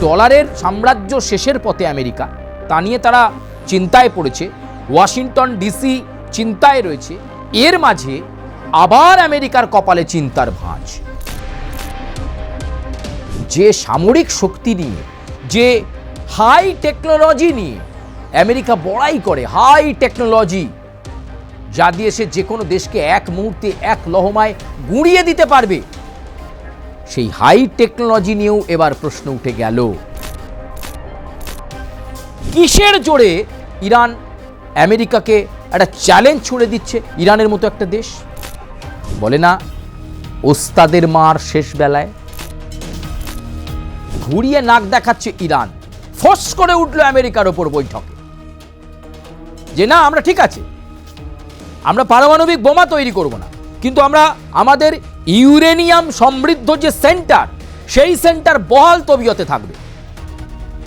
ডলারের সাম্রাজ্য শেষের পথে আমেরিকা, তা নিয়ে তারা চিন্তায় পড়েছে। ওয়াশিংটন ডিসি চিন্তায় রয়েছে। এর মাঝে আবার আমেরিকার কপালে চিন্তার ভাঁজ। যে সামরিক শক্তি নিয়ে, যে হাই টেকনোলজি নিয়ে আমেরিকা বড়াই করে, হাই টেকনোলজি যা দিয়ে সে যে কোনো দেশকে এক মুহূর্তে এক লহমায় গুঁড়িয়ে দিতে পারবে, সেই হাই টেকনোলজি নিয়েও এবার প্রশ্ন উঠে গেল। কিসের জোরে ইরান আমেরিকাকে একটা চ্যালেঞ্জ ছুড়ে দিচ্ছে? ইরানের মতো একটা দেশ, বলে না ওস্তাদের মার শেষ বেলায়, ঘুরিয়ে নাক দেখাচ্ছে ইরান। ফোর্স করে উঠল আমেরিকার ওপর বৈঠকে যে না, আমরা ঠিক আছে, আমরা পারমাণবিক বোমা তৈরি করব না, কিন্তু আমরা আমাদের ইউরেনিয়াম সমৃদ্ধ যে সেন্টার, সেই সেন্টার বহাল তবিয়তে থাকবে।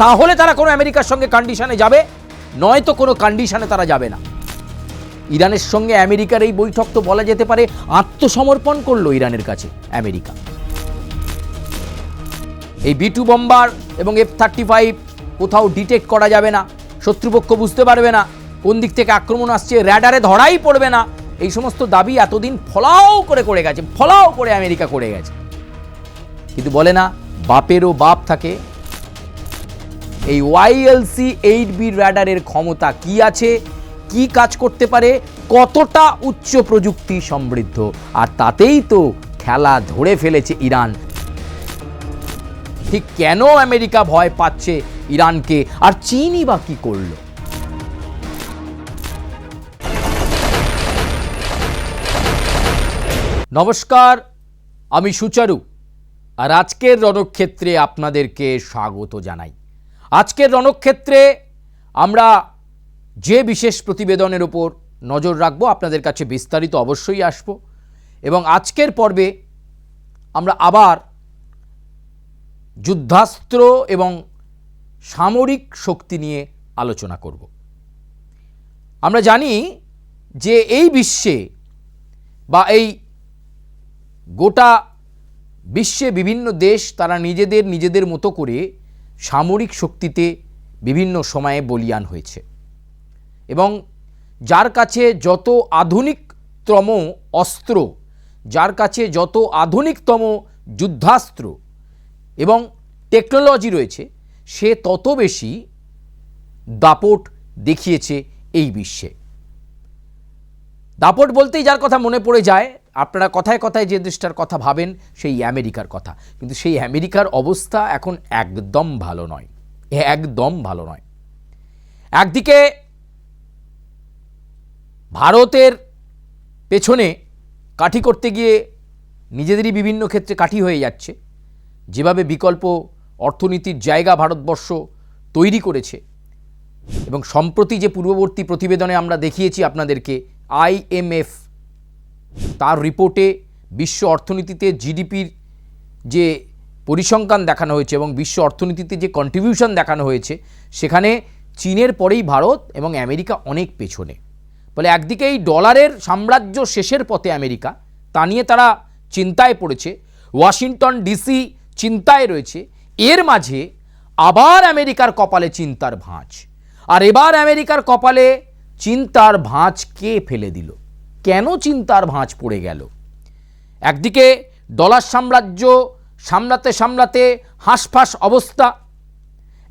তাহলে তারা কোনো আমেরিকার সঙ্গে কন্ডিশনে যাবে, নয়তো কোনো কন্ডিশনে তারা যাবে না। ইরানের সঙ্গে আমেরিকার এই বৈঠক তো বলা যেতে পারে আত্মসমর্পণ করলো ইরানের কাছে আমেরিকা। এই B-2 বম্বার এবং F-35 কোথাও ডিটেক্ট করা যাবে না, শত্রুপক্ষ বুঝতে পারবে না কোন দিক থেকে আক্রমণ আসছে, র্যাডারে ধরাই পড়বে না। এই সমস্ত দাবি এতদিন ফলাও করে গেছে, ফলাও করে আমেরিকা করে গেছে। কিন্তু বলে না বাপেরও বাপ থাকে। এই YLC-8B র্যাডারের ক্ষমতা কি আছে, কি কাজ করতে পারে, কতটা উচ্চ প্রযুক্তি সমৃদ্ধ, আর তাতেই তো খেলা ধরে ফেলেছে ইরান। ঠিক কেন আমেরিকা ভয় পাচ্ছে ইরানকে, আর চীনই বা কি করল? নমস্কার, আমি সুচারু, আর আজকের রণক্ষেত্রে আপনাদেরকে স্বাগত জানাই। আজকের রণক্ষেত্রে আমরা যে বিশেষ প্রতিবেদনের উপর নজর রাখব, আপনাদের কাছে বিস্তারিত অবশ্যই আসব, এবং আজকের পর্বে আমরা আবার যুদ্ধাস্ত্র এবং সামরিক শক্তি নিয়ে আলোচনা করব। আমরা জানি যে এই বিশ্বে বা এই গোটা বিশ্বে বিভিন্ন দেশ তারা নিজেদের মতো করে সামরিক শক্তিতে বিভিন্ন সময়ে বলীয়ান হয়েছে, এবং যার কাছে যত আধুনিকতম অস্ত্র, যার কাছে যত আধুনিকতম যুদ্ধাস্ত্র এবং টেকনোলজি রয়েছে, সে তত বেশি দাপট দেখিয়েছে এই বিশ্বে। দাপট বলতেই যার কথা মনে পড়ে যায়, আপনারা কথায় কথায় যে দেশটার কথা ভাবেন সেই আমেরিকার কথা। কিন্তু সেই আমেরিকার অবস্থা এখন একদম ভালো নয়, একদম ভালো নয়। একদিকে ভারতের পেছনে কাঠি করতে গিয়ে নিজেদেরই বিভিন্ন ক্ষেত্রে কাঠি হয়ে যাচ্ছে, যেভাবে বিকল্প অর্থনীতির জায়গা ভারতবর্ষ তৈরি করেছে। এবং সম্প্রতি যে পূর্ববর্তী প্রতিবেদনে আমরা দেখিয়েছি আপনাদেরকে, IMF তার রিপোর্টে বিশ্ব অর্থনীতিতে জিডিপির যে পরিসংখ্যান দেখানো হয়েছে এবং বিশ্ব অর্থনীতিতে যে কন্ট্রিবিউশন দেখানো হয়েছে, সেখানে চীনের পরেই ভারত এবং আমেরিকা অনেক পেছনে। বলে একদিকে এই ডলারের সাম্রাজ্য শেষের পথে আমেরিকা, তা নিয়ে তারা চিন্তায় পড়েছে। ওয়াশিংটন ডিসি চিন্তায় রয়েছে। এর মাঝে আবার আমেরিকার কপালে চিন্তার ভাঁজ। আর এবার আমেরিকার কপালে চিন্তার ভাঁজ কে ফেলে দিল? কেন চিন্তার ভাঁজ পড়ে গেল? একদিকে ডলার সাম্রাজ্য সামলাতে হাঁসফাঁস অবস্থা।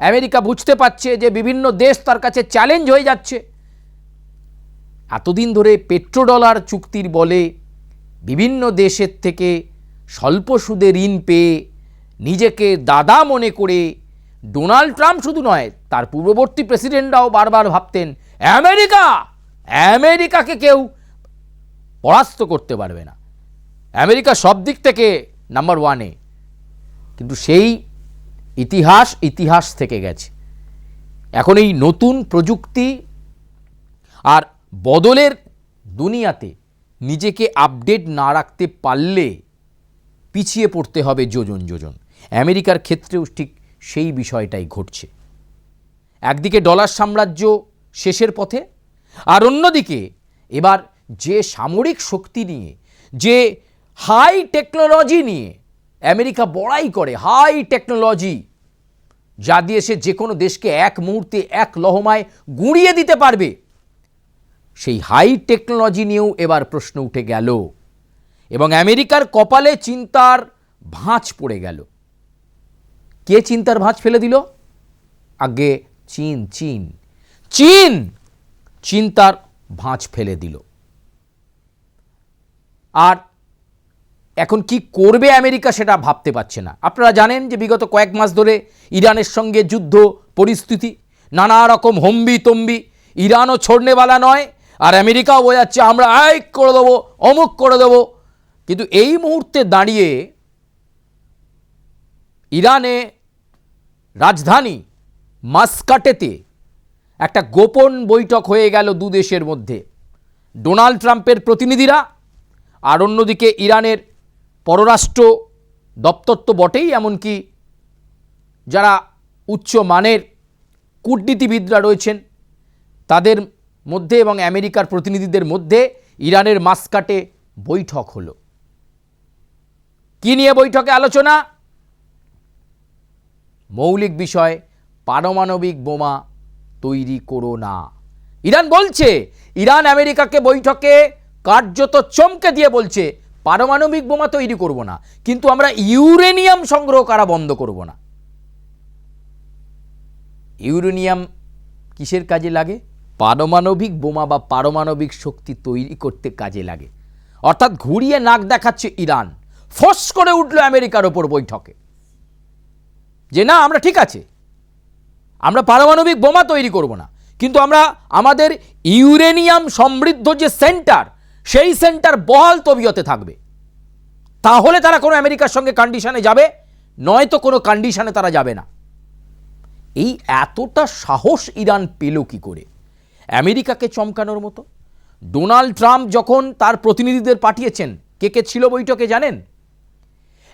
আমেরিকা বুঝতে পারছে যে বিভিন্ন দেশ তার কাছে চ্যালেঞ্জ হয়ে যাচ্ছে। এতদিন ধরে পেট্রোডলার চুক্তির বলে বিভিন্ন দেশের থেকে স্বল্প সুদে ঋণ পেয়ে নিজেকে দাদা মনে করে ডোনাল্ড ট্রাম্প শুধু নয়, তার পূর্ববর্তী প্রেসিডেন্টরাও বারবার ভাবতেন আমেরিকাকে কেউ পরাস্ত করতে পারবে না, আমেরিকা সব দিক থেকে নাম্বার ওয়ানে। কিন্তু সেই ইতিহাস থেকে গেছে। এখন এই নতুন প্রযুক্তি আর বদলের দুনিয়াতে নিজেকে আপডেট না রাখতে পারলে পিছিয়ে পড়তে হবে যোজন। আমেরিকার ক্ষেত্রেও ঠিক সেই বিষয়টাই ঘটছে। একদিকে ডলার সাম্রাজ্য শেষের পথে, আর অন্যদিকে এবার যে সামরিক শক্তি নিয়ে, যে হাই টেকনোলজি নিয়ে আমেরিকা বড়াই করে, হাই টেকনোলজি যা দিয়ে সে যে কোনো দেশকে এক মুহূর্তে এক লহমায় গুঁড়িয়ে দিতে পারবে, সেই হাই টেকনোলজি নিয়েও এবার প্রশ্ন উঠে গেল এবং আমেরিকার কপালে চিন্তার ভাঁজ পড়ে গেল। কে চিন্তার ভাঁজ ফেলে দিল? আগে চীন চীন চীন চিন্তার ভাঁজ ফেলে দিল। আর এখন কি করবে আমেরিকা সেটা ভাবতে পারছে না। আপনারা জানেন যে বিগত কয়েক মাস ধরে ইরানের সঙ্গে যুদ্ধ পরিস্থিতি, নানা রকম হম্বি তম্বি, ইরানও ছড়নেওয়ালা নয় আর আমেরিকাও বোঝাচ্ছে আমরা এক করে দেবো, অমুক করে দেবো। কিন্তু এই মুহূর্তে দাঁড়িয়ে ইরানে রাজধানী মাস্কাটেতে একটা গোপন বৈঠক হয়ে গেল দু দেশের মধ্যে। ডোনাল্ড ট্রাম্পের প্রতিনিধিরা আর অন্যদিকে ইরানের পররাষ্ট্র দপ্তর তো বটেই, এমনকি যারা উচ্চ মানের কূটনীতিবিদরা রয়েছেন তাদের মধ্যে এবং আমেরিকার প্রতিনিধিদের মধ্যে ইরানের মাস্কাটে বৈঠক হলো। কি নিয়ে বৈঠকে আলোচনা? মৌলিক বিষয়, পারমাণবিক বোমা তৈরি করো না। ইরান বলছে, ইরান আমেরিকাকে বৈঠকে কার্যত চমকে দিয়ে বলছে পারমাণবিক বোমা তৈরি করব না, কিন্তু আমরা ইউরেনিয়াম সংগ্রহ করা বন্ধ করব না। ইউরেনিয়াম কিসের কাজে লাগে? পারমাণবিক বোমা বা পারমাণবিক শক্তি তৈরি করতে কাজে লাগে। অর্থাৎ ঘুরিয়ে নাক দেখাচ্ছে ইরান। ফোর্স করে উঠল আমেরিকার ওপর বৈঠকে যে না, আমরা ঠিক আছে, আমরা পারমাণবিক বোমা তৈরি করব না, কিন্তু আমরা আমাদের ইউরেনিয়াম সমৃদ্ধ যে সেন্টার, সেই সেন্টার বহাল তবিয়তে থাকবে। তাহলে তারা কোনো আমেরিকার সঙ্গে কন্ডিশনে যাবে, নয়তো কোনো কন্ডিশনে তারা যাবে না। এই এতটা সাহস ইরান পেল কি করে আমেরিকাকে চমকানোর মতো? ডোনাল্ড ট্রাম্প যখন তার প্রতিনিধিদের পাঠিয়েছেন, কে কে ছিল বৈঠকে জানেন?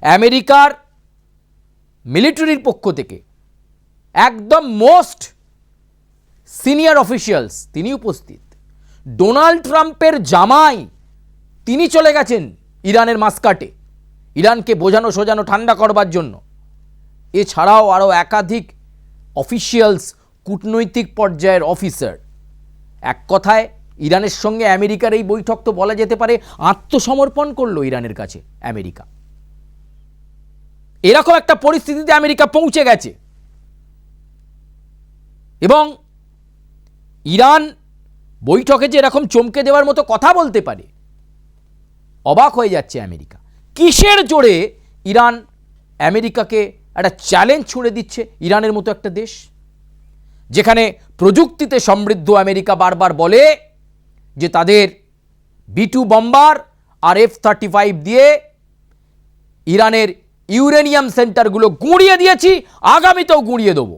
আমেরিকার মিলিটারির পক্ষ থেকে একদম মোস্ট সিনিয়র অফিসিয়ালস তিনি উপস্থিত। ডোনাল্ড ট্রাম্পের জামাই তিনি চলে গেছেন ইরানের মাস্কাটে, ইরানকে বোঝানো সোজানো ঠান্ডা করবার জন্য। এছাড়াও আরও একাধিক অফিসিয়ালস, কূটনৈতিক পর্যায়ের অফিসার। এক কথায় ইরানের সঙ্গে আমেরিকার এই বৈঠক তো বলা যেতে পারে আত্মসমর্পণ করলো ইরানের কাছে আমেরিকা। এরকম একটা পরিস্থিতিতে আমেরিকা পৌঁছে গেছে এবং ইরান বৈঠকে যে এরকম চমকে দেওয়ার মতো কথা বলতে পারে, অবাক হয়ে যাচ্ছে আমেরিকা। কিসের জোরে ইরান আমেরিকাকে একটা চ্যালেঞ্জ ছুড়ে দিচ্ছে? ইরানের মতো একটা দেশ যেখানে প্রযুক্তিতে সমৃদ্ধ আমেরিকা বারবার বলে যে তাদের B-2 বম্বার আর F-35 দিয়ে ইরানের ইউরেনিয়াম সেন্টারগুলো গুঁড়িয়ে দিয়েছি, আগামীতেও গুঁড়িয়ে দেবো।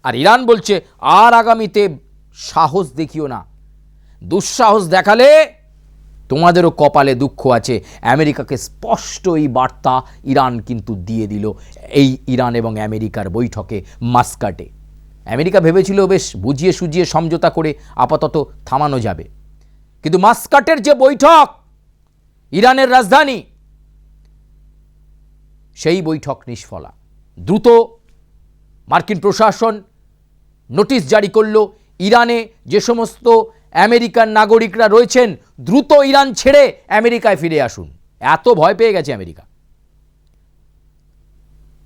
আর ইরান বলছে আর আগামীতে সাহস দেখিও না, দুঃসাহস দেখালে তোমাদেরও কপালে দুঃখ আছে। আমেরিকাকে স্পষ্ট এই বার্তা ইরান কিন্তু দিয়ে দিল এই ইরান এবং আমেরিকার বৈঠকে মাস্কাটে। আমেরিকা ভেবেছিল বেশ বুঝিয়ে সুঝিয়ে সমঝোতা করে আপাতত থামানো যাবে, কিন্তু মাস্কাটের যে বৈঠক ইরানের রাজধানী, সেই বৈঠক নিষ্ফলা। দ্রুত মার্কিন প্রশাসন নোটিশ জারি করল, ইরানে যে সমস্ত আমেরিকান নাগরিকরা রয়েছেন দ্রুত ইরান ছেড়ে আমেরিকায় ফিরে আসুন। এত ভয় পেয়ে গেছে আমেরিকা।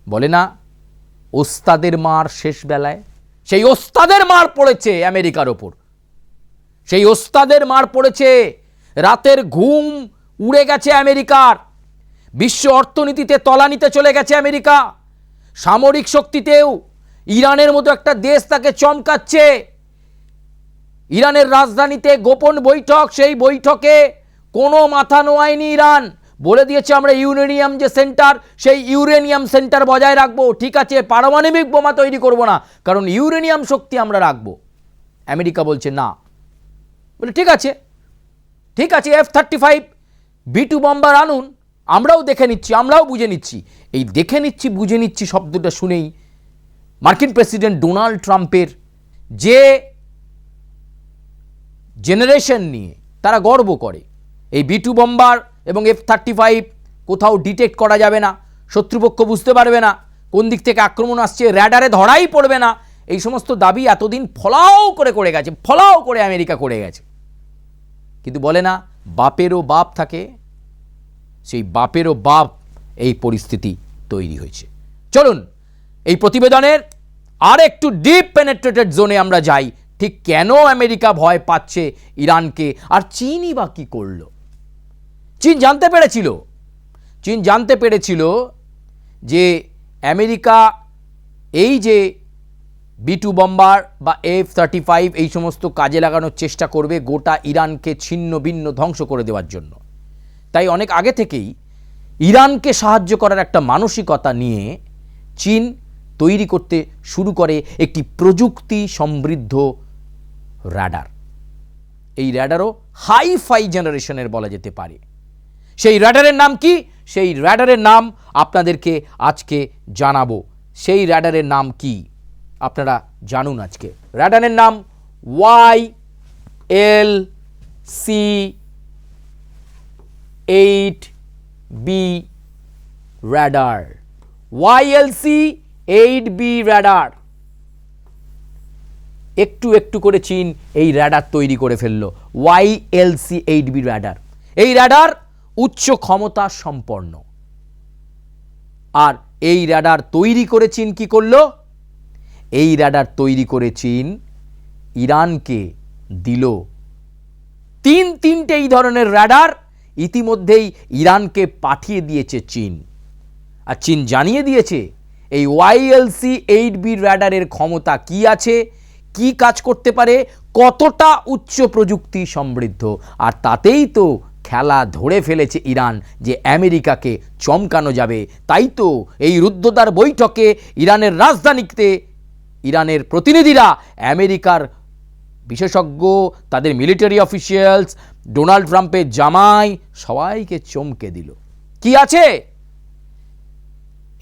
বলে না ওস্তাদের মার শেষ বেলায়, সেই ওস্তাদের মার পড়েছে আমেরিকার ওপর। সেই ওস্তাদের মার পড়েছে, রাতের ঘুম উড়ে গেছে আমেরিকার। বিশ্ব অর্থনীতিতে তলানিতে চলে গেছে আমেরিকা। সামরিক শক্তিতেও ইরানের মতো একটা দেশ তাকে চমকাচ্ছে। ইরানের রাজধানীতে গোপন বৈঠক, সেই বৈঠকে কোনো মাথা নোয়ায়নি ইরান। বলে দিয়েছে আমরা ইউরেনিয়াম যে সেন্টার, সেই ইউরেনিয়াম সেন্টার বজায় রাখবো, ঠিক আছে, পারমাণবিক বোমা তৈরি করব না, কারণ ইউরেনিয়াম শক্তি আমরা রাখবো। আমেরিকা বলছে না, বলে ঠিক আছে ঠিক আছে, F-35 B-2 বম্বার আনুন, আমরাও দেখে নিচ্ছি, আমরাও বুঝে নিচ্ছি। এই দেখে নিচ্ছি বুঝে নিচ্ছি শব্দটা শুনেই মার্কিন প্রেসিডেন্ট ডোনাল্ড ট্রাম্পের যে জেনারেশন নিয়ে তারা গর্ব করে, এই B-2 বম্বার এবং F-35 কোথাও ডিটেক্ট করা যাবে না, শত্রুপক্ষ বুঝতে পারবে না, কোন দিক থেকে আক্রমণ আসছে র্যাডারে ধরাই পড়বে না, এই সমস্ত দাবি এতদিন ফলাও করে গেছে, ফলাও করে আমেরিকা করে গেছে। কিন্তু বলে না বাপেরও বাপ থাকে, সেই বাপেরও বাপ এই পরিস্থিতি তৈরি হয়েছে। চলুন এই প্রতিবেদনের আর একটু ডিপ পেনেট্রেটেড জোনে আমরা যাই, ঠিক কেন আমেরিকা ভয় পাচ্ছে ইরানকে, আর চীনই বা কী করল। চীন জানতে পেরেছিল যে আমেরিকা এই যে B2 বম্বার বা F-35 এই সমস্ত কাজে লাগানোর চেষ্টা করবে গোটা ইরানকে ছিন্ন ভিন্ন ধ্বংস করে দেওয়ার জন্য। তাই অনেক আগে থেকেই ইরানকে সাহায্য করার একটা মানসিকতা নিয়ে চীন তৈরি করতে শুরু করে একটি প্রযুক্তি সমৃদ্ধ র্যাডার। এই র্যাডারও হাই-ফাই জেনারেশনের বলা যেতে পারে। সেই র্যাডারের নাম কি? সেই র্যাডারের নাম আপনাদেরকে আজকে জানাবো। সেই র্যাডারের নাম কি আপনারা জানুন আজকে। র্যাডারের নাম YLC-8B র্যাডার। YLC-8B radar. একটু একটু করে চীন এই র্যাডার তৈরি করে ফেললো। YLC-8B radar. এই র্যাডার উচ্চ ক্ষমতা সম্পন্ন। আর এই র্যাডার তৈরি করে চীন কি করলো? এই র্যাডার তৈরি করে চীন ইরানকে দিল তিনটে এই ধরনের র্যাডার ইতিমধ্যেই ইরানকে পাঠিয়ে দিয়েছে চীন। আর চীন জানিয়ে দিয়েছে এই YLC-8B র্যাডারের ক্ষমতা কি আছে, কি কাজ করতে পারে, কতটা উচ্চ প্রযুক্তি সমৃদ্ধ। আর তাতেই তো খেলা ধরে ফেলেছে ইরান যে আমেরিকাকে চমকানো যাবে। তাই তো এই রুদ্ধদ্বার বৈঠকে ইরানের রাজধানীতে ইরানের প্রতিনিধিরা আমেরিকার বিশেষজ্ঞ, তাদের মিলিটারি অফিসিয়ালস, ডোনাল্ড ট্রাম্পের জামাই সবাইকে চমকে দিল। কি আছে?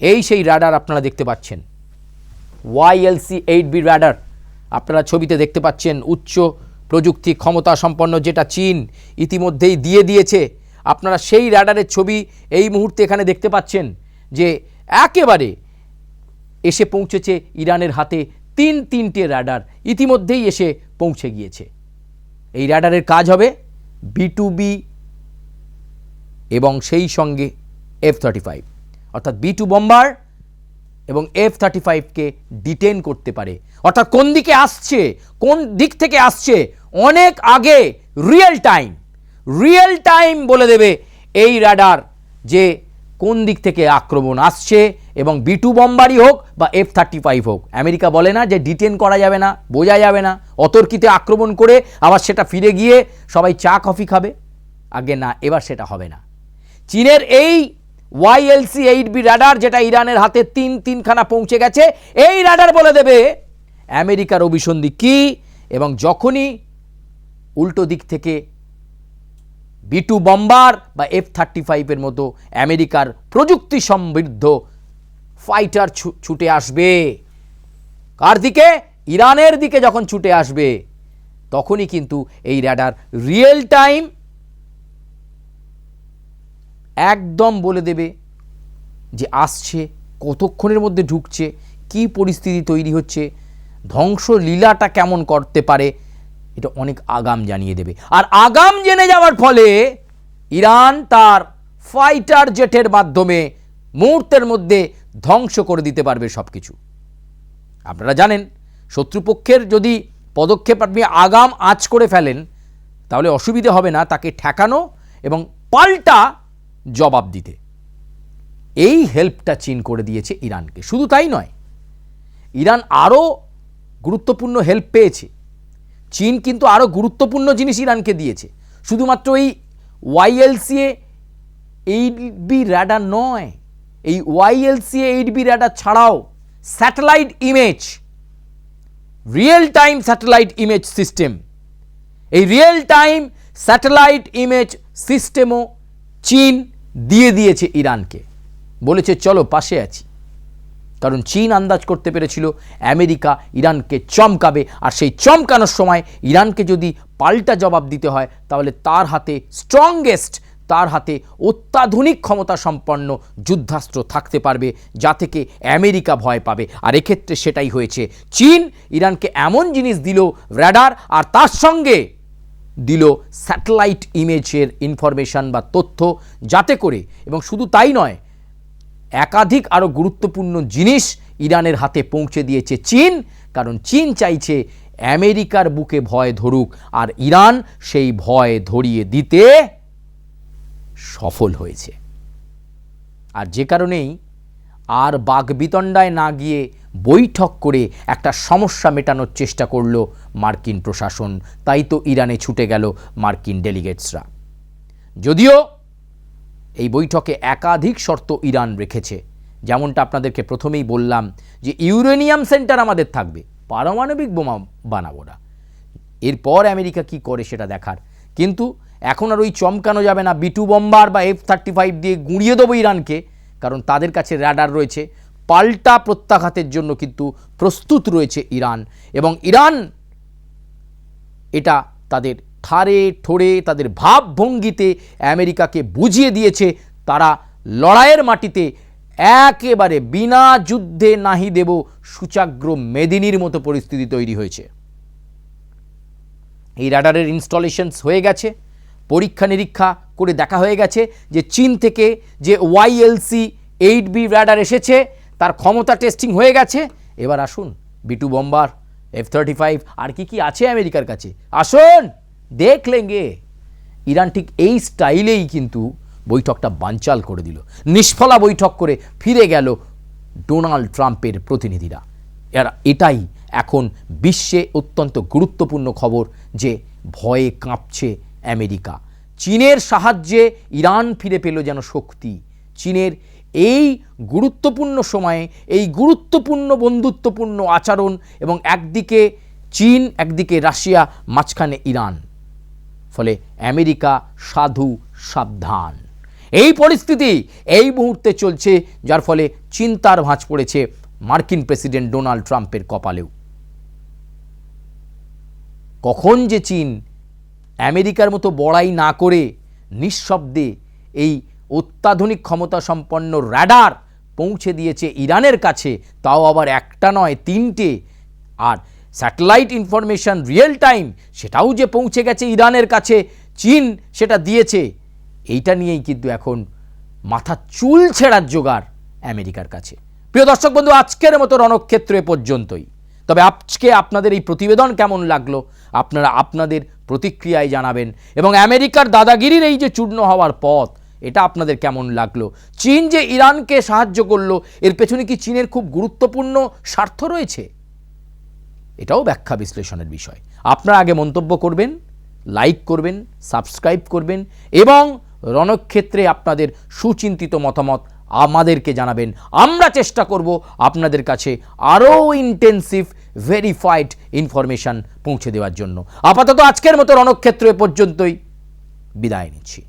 এই সেই র্যাডার আপনারা দেখতে পাচ্ছেন, YLC-8B র্যাডার। আপনারা ছবিতে দেখতে পাচ্ছেন উচ্চ প্রযুক্তি ক্ষমতা সম্পন্ন, যেটা চীন ইতিমধ্যেই দিয়ে দিয়েছে। আপনারা সেই র্যাডারের ছবি এই মুহূর্তে এখানে দেখতে পাচ্ছেন যে একেবারে এসে পৌঁছেছে ইরানের হাতে তিনটে র্যাডার ইতিমধ্যেই এসে পৌঁছে গিয়েছে। এই র্যাডারের কাজ হবে B2B এবং সেই সঙ্গে F-35, অর্থাৎ B2 বম্বার এবং F-35কে ডিটেন করতে পারে। অর্থাৎ কোন দিকে আসছে, কোন দিক থেকে আসছে অনেক আগে রিয়েল টাইম বলে দেবে এই র্যাডার যে কোন দিক থেকে আক্রমণ আসছে, এবং B2 বম্বারই হোক বা F-35 হোক। আমেরিকা বলে না যে ডিটেন করা যাবে না, বোঝা যাবে না, অতর্কিতে আক্রমণ করে আবার সেটা ফিরে গিয়ে সবাই চা কফি খাবে। আগে না, এবার সেটা হবে না। চীনের এই YLC-8B র্যাডার যেটা ইরানের হাতে তিনখানা পৌঁছে গেছে, এই র্যাডার বলে দেবে আমেরিকার অভিসন্ধি কি, এবং যখনই উল্টো দিক থেকে B2 বম্বার বা F-35 মতো আমেরিকার প্রযুক্তি সমৃদ্ধ ফাইটার ছুটে আসবে, কার দিকে? ইরানের দিকে যখন ছুটে আসবে, তখনই কিন্তু এই র্যাডার রিয়েল টাইম একদম বলে দেবে যে আসছে, কতক্ষণের মধ্যে ঢুকছে, কি পরিস্থিতি তৈরি হচ্ছে, ধ্বংসলীলাটা কেমন করতে পারে, এটা অনেক আগাম জানিয়ে দেবে। আর আগাম জেনে যাওয়ার ফলে ইরান তার ফাইটার জেটের মাধ্যমে মুহূর্তের মধ্যে ধ্বংস করে দিতে পারবে সব কিছু। আপনারা জানেন শত্রুপক্ষের যদি পদক্ষেপ আপনি আগাম আঁচ করে ফেলেন তাহলে অসুবিধে হবে না তাকে ঠেকানো এবং পাল্টা জবাব দিতে। এই হেল্পটা চীন করে দিয়েছে ইরানকে। শুধু তাই নয়, ইরান আরও গুরুত্বপূর্ণ হেল্প পেয়েছে। চীন কিন্তু আরও গুরুত্বপূর্ণ জিনিস ইরানকে দিয়েছে। শুধুমাত্র এই YLC-8B র্যাডার নয়, এই YLC-8B র্যাডার ছাড়াও satellite image, real time satellite image system, এই রিয়েল টাইম স্যাটেলাইট ইমেজ সিস্টেমও চীন দিয়ে দিয়েছে ইরানকে। বলেছে চলো পাশে আছি। কারণ চীন আন্দাজ করতে পেরেছিল আমেরিকা ইরানকে চমকাবে, আর সেই চমকানোর সময় ইরানকে যদি পাল্টা জবাব দিতে হয় তাহলে তার হাতে স্ট্রংগেস্ট, তার হাতে অত্যাধুনিক ক্ষমতা সম্পন্ন যুদ্ধাস্ত্র থাকতে পারবে, যা থেকে আমেরিকা ভয় পাবে। আর এক্ষেত্রে সেটাই হয়েছে। চীন ইরানকে এমন জিনিস দিল, র্যাডার, আর তার সঙ্গে দিল স্যাটেলাইট ইমেজের ইনফরমেশন বা তথ্য, যাতে করে, এবং শুধু তাই নয়, একাধিক আরও গুরুত্বপূর্ণ জিনিস ইরানের হাতে পৌঁছে দিয়েছে চীন। কারণ চীন চাইছে আমেরিকার বুকে ভয় ধরুক, আর ইরান সেই ভয় ধরিয়ে দিতে সফল হয়েছে। আর যে কারণেই আর বাকবিতণ্ডায় না গিয়ে বৈঠক করে একটা সমস্যা মেটানোর চেষ্টা করল মার্কিন প্রশাসন। তাই তো ইরানে ছুটে গেল মার্কিন ডেলিগেটসরা। যদিও এই বৈঠকে একাধিক শর্ত ইরান রেখেছে, যেমনটা আপনাদেরকে প্রথমেই বললাম যে ইউরেনিয়াম সেন্টার আমাদের থাকবে, পারমাণবিক বোমা বানাবো না। এরপর আমেরিকা কি করে সেটা দেখার। কিন্তু এখন আর ওই চমকানো যাবে না B-2 বম্বার বা F-35 দিয়ে গুঁড়িয়ে দেবো ইরানকে, কারণ তাদের কাছে র্যাডার রয়েছে। পাল্টা প্রত্যাঘাতের জন্য কিন্তু প্রস্তুত রয়েছে ইরান, এবং ইরান এটা তাদের ঠারে ঠোরে, তাদের ভাবভঙ্গিতে আমেরিকাকে বুঝিয়ে দিয়েছে তারা লড়াইয়ের মাটিতে একেবারে বিনা যুদ্ধে নাহি দেব সূচাগ্র মেদিনীর মতো পরিস্থিতি তৈরি হয়েছে। এই রাডারের ইনস্টলেশনস হয়ে গেছে, পরীক্ষা নিরীক্ষা করে দেখা হয়ে গেছে যে চীন থেকে যে YLC-8B রাডার এসেছে তার ক্ষমতা টেস্টিং হয়ে গেছে। এবার আসুন B-2 বম্বার, F-35 আর কি আছে আমেরিকার কাছে, আসুন দেখ লেঙ্গে। ইরান ঠিক এই স্টাইলেই কিন্তু বৈঠকটা বানচাল করে দিল। নিষ্ফলা বৈঠক করে ফিরে গেল ডোনাল্ড ট্রাম্পের প্রতিনিধিরা। এটাই এখন বিশ্বে অত্যন্ত গুরুত্বপূর্ণ খবর যে ভয়ে কাঁপছে আমেরিকা। চীনের সাহায্যে ইরান ফিরে পেল যেন শক্তি। চীনের এই গুরুত্বপূর্ণ সময়ে এই গুরুত্বপূর্ণ বন্ধুত্বপূর্ণ আচরণ, এবং একদিকে চীন একদিকে রাশিয়া, মাঝখানে ইরান, ফলে আমেরিকা সাধু সাবধান। এই পরিস্থিতি এই মুহূর্তে চলছে, যার ফলে চিন্তার ভাঁজ পড়েছে মার্কিন প্রেসিডেন্ট ডোনাল্ড ট্রাম্পের কপালেও। কখন যে চীন আমেরিকার মতো বড়াই না করে নিঃশব্দে এই অত্যাধুনিক ক্ষমতা সম্পন্ন র্যাডার পৌঁছে দিয়েছে ইরানের কাছে, তাও আবার একটা নয়, তিনটে, আর স্যাটেলাইট ইনফরমেশন রিয়েল টাইম সেটাও যে পৌঁছে গেছে ইরানের কাছে, চীন সেটা দিয়েছে, এইটা নিয়েই কিন্তু এখন মাথা চুল ছেঁড়ার জোগাড় আমেরিকার কাছে। প্রিয় দর্শক বন্ধু, আজকের মতো রণক্ষেত্র এ পর্যন্তই। তবে আজকে আপনাদের এই প্রতিবেদন কেমন লাগলো আপনারা আপনাদের প্রতিক্রিয়ায় জানাবেন, এবং আমেরিকার দাদাগিরির এই যে চূর্ণ হওয়ার পথ, এটা আপনাদের কেমন লাগলো। চীন যে ইরানকে সাহায্য করলো, এর পেছনে কি চীনের খুব গুরুত্বপূর্ণ স্বার্থ রয়েছে? এটাও ব্যাখ্যা বিশ্লেষণের বিষয়। আপনারা আগে মন্তব্য করবেন, লাইক করবেন, সাবস্ক্রাইব করবেন, এবং রণক্ষেত্রে আপনাদের সুচিন্তিত মতামত আমাদেরকে জানাবেন। আমরা চেষ্টা করব আপনাদের কাছে আরও ইন্টেন্সিভ ভেরিফাইড ইনফরমেশন পৌঁছে দেওয়ার জন্য। আপাতত আজকের মতো রণক্ষেত্র এ পর্যন্তই, বিদায় নিচ্ছি।